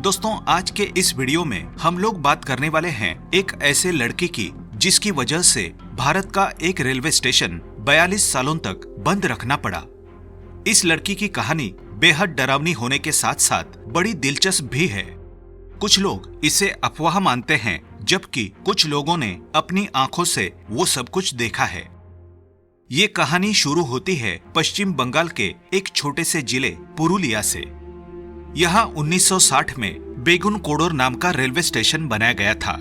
दोस्तों, आज के इस वीडियो में हम लोग बात करने वाले हैं एक ऐसे लड़की की जिसकी वजह से भारत का एक रेलवे स्टेशन 42 सालों तक बंद रखना पड़ा। इस लड़की की कहानी बेहद डरावनी होने के साथ साथ बड़ी दिलचस्प भी है। कुछ लोग इसे अफवाह मानते हैं, जबकि कुछ लोगों ने अपनी आंखों से वो सब कुछ देखा है। ये कहानी शुरू होती है पश्चिम बंगाल के एक छोटे से जिले पुरुलिया से। यहाँ 1960 में बेगुन कोडोर नाम का रेलवे स्टेशन बनाया गया था।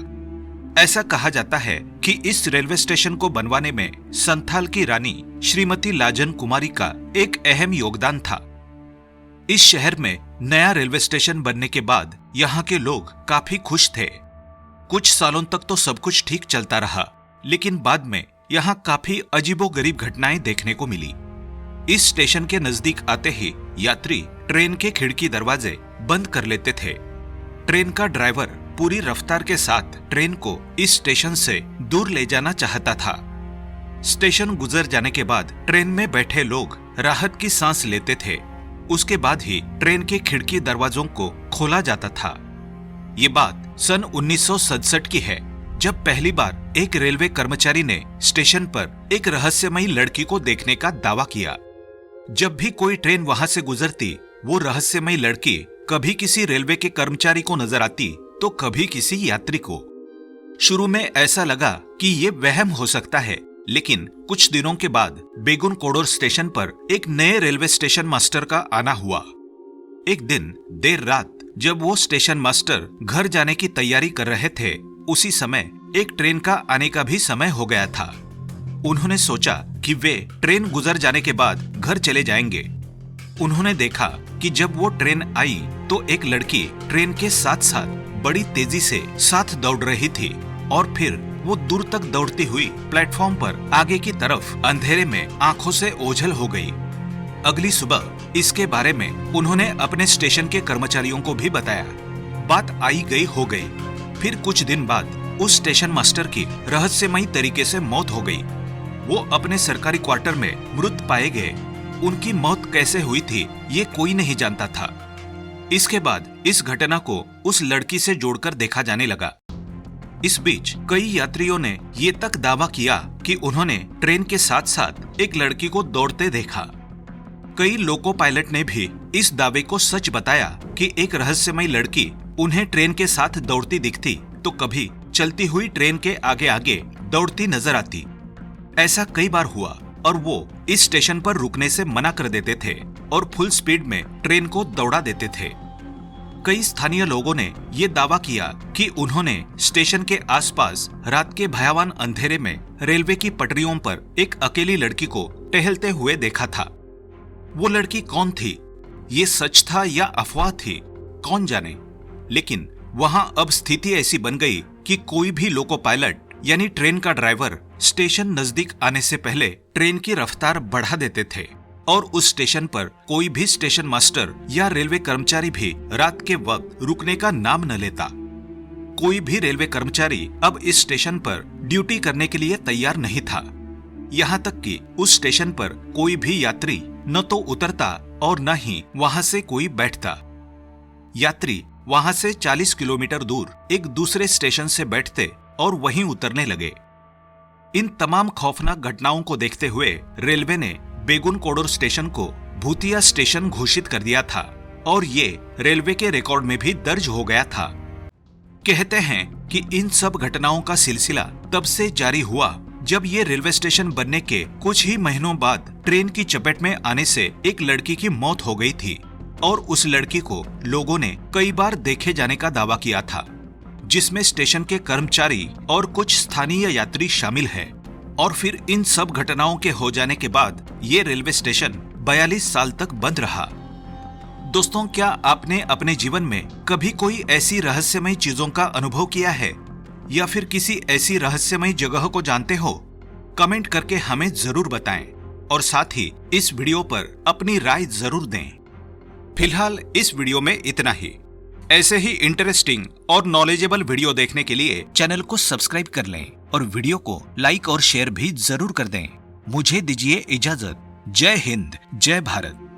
ऐसा कहा जाता है कि इस रेलवे स्टेशन को बनवाने में संथाल की रानी श्रीमती लाजन कुमारी का एक अहम योगदान था। इस शहर में नया रेलवे स्टेशन बनने के बाद यहाँ के लोग काफी खुश थे। कुछ सालों तक तो सब कुछ ठीक चलता रहा, लेकिन बाद में यहाँ काफी अजीबोगरीब घटनाएं देखने को मिली। इस स्टेशन के नजदीक आते ही यात्री ट्रेन के खिड़की दरवाजे बंद कर लेते थे। ट्रेन का ड्राइवर पूरी रफ्तार के साथ ट्रेन को इस स्टेशन से दूर ले जाना चाहता था। स्टेशन गुजर जाने के बाद ट्रेन में बैठे लोग राहत की सांस लेते थे। उसके बाद ही ट्रेन के खिड़की दरवाजों को खोला जाता था। ये बात सन 1967 की है, जब पहली बार एक रेलवे कर्मचारी ने स्टेशन पर एक रहस्यमयी लड़की को देखने का दावा किया। जब भी कोई ट्रेन वहां से गुजरती, वो रहस्यमयी लड़की कभी किसी रेलवे के कर्मचारी को नजर आती तो कभी किसी यात्री को। शुरू में ऐसा लगा कि ये वहम हो सकता है, लेकिन कुछ दिनों के बाद बेगुन कोडोर स्टेशन पर एक नए रेलवे स्टेशन मास्टर का आना हुआ। एक दिन देर रात जब वो स्टेशन मास्टर घर जाने की तैयारी कर रहे थे, उसी समय एक ट्रेन का आने का भी समय हो गया था। उन्होंने सोचा कि वे ट्रेन गुजर जाने के बाद घर चले जाएंगे। उन्होंने देखा कि जब वो ट्रेन आई तो एक लड़की ट्रेन के साथ साथ बड़ी तेजी से साथ दौड़ रही थी और फिर वो दूर तक दौड़ती हुई प्लेटफॉर्म पर आगे की तरफ अंधेरे में आंखों से ओझल हो गई। अगली सुबह इसके बारे में उन्होंने अपने स्टेशन के कर्मचारियों को भी बताया। बात आई गई हो गई। फिर कुछ दिन बाद उस स्टेशन मास्टर की रहस्यमयी तरीके से मौत हो गई। वो अपने सरकारी क्वार्टर में मृत पाए गए। उनकी मौत कैसे हुई थी ये कोई नहीं जानता था। इसके बाद इस घटना को उस लड़की से जोड़कर देखा जाने लगा। इस बीच कई यात्रियों ने ये तक दावा किया कि उन्होंने ट्रेन के साथ साथ एक लड़की को दौड़ते देखा। कई लोको पायलट ने भी इस दावे को सच बताया कि एक रहस्यमयी लड़की उन्हें ट्रेन के साथ दौड़ती दिखती तो कभी चलती हुई ट्रेन के आगे आगे दौड़ती नजर आती। ऐसा कई बार हुआ और वो इस स्टेशन पर रुकने से मना कर देते थे और फुल स्पीड में ट्रेन को दौड़ा देते थे। कई स्थानीय लोगों ने ये दावा किया कि उन्होंने स्टेशन के आसपास रात के भयावह अंधेरे में रेलवे की पटरियों पर एक अकेली लड़की को टहलते हुए देखा था। वो लड़की कौन थी, ये सच था या अफवाह थी, कौन जाने। लेकिन वहां अब स्थिति ऐसी बन गई कि कोई भी लोको पायलट यानी ट्रेन का ड्राइवर स्टेशन नजदीक आने से पहले ट्रेन की रफ्तार बढ़ा देते थे और उस स्टेशन पर कोई भी स्टेशन मास्टर या रेलवे कर्मचारी भी रात के वक्त रुकने का नाम न लेता। कोई भी रेलवे कर्मचारी अब इस स्टेशन पर ड्यूटी करने के लिए तैयार नहीं था। यहाँ तक कि उस स्टेशन पर कोई भी यात्री न तो उतरता और न ही वहाँ से कोई बैठता। यात्री वहाँ से 40 किलोमीटर दूर एक दूसरे स्टेशन से बैठते और वहीं उतरने लगे। इन तमाम खौफनाक घटनाओं को देखते हुए रेलवे ने बेगुन कोडोर स्टेशन को भूतिया स्टेशन घोषित कर दिया था और ये रेलवे के रिकॉर्ड में भी दर्ज हो गया था। कहते हैं कि इन सब घटनाओं का सिलसिला तब से जारी हुआ जब ये रेलवे स्टेशन बनने के कुछ ही महीनों बाद ट्रेन की चपेट में आने से एक लड़की की मौत हो गई थी और उस लड़की को लोगों ने कई बार देखे जाने का दावा किया था, जिसमें स्टेशन के कर्मचारी और कुछ स्थानीय यात्री शामिल हैं। और फिर इन सब घटनाओं के हो जाने के बाद ये रेलवे स्टेशन 42 साल तक बंद रहा। दोस्तों, क्या आपने अपने जीवन में कभी कोई ऐसी रहस्यमयी चीजों का अनुभव किया है या फिर किसी ऐसी रहस्यमयी जगह को जानते हो? कमेंट करके हमें जरूर बताएं और साथ ही इस वीडियो पर अपनी राय जरूर दें। फिलहाल इस वीडियो में इतना ही। ऐसे ही इंटरेस्टिंग और नॉलेजेबल वीडियो देखने के लिए चैनल को सब्सक्राइब कर लें और वीडियो को लाइक और शेयर भी जरूर कर दें। मुझे दीजिए इजाजत। जय हिंद, जय भारत।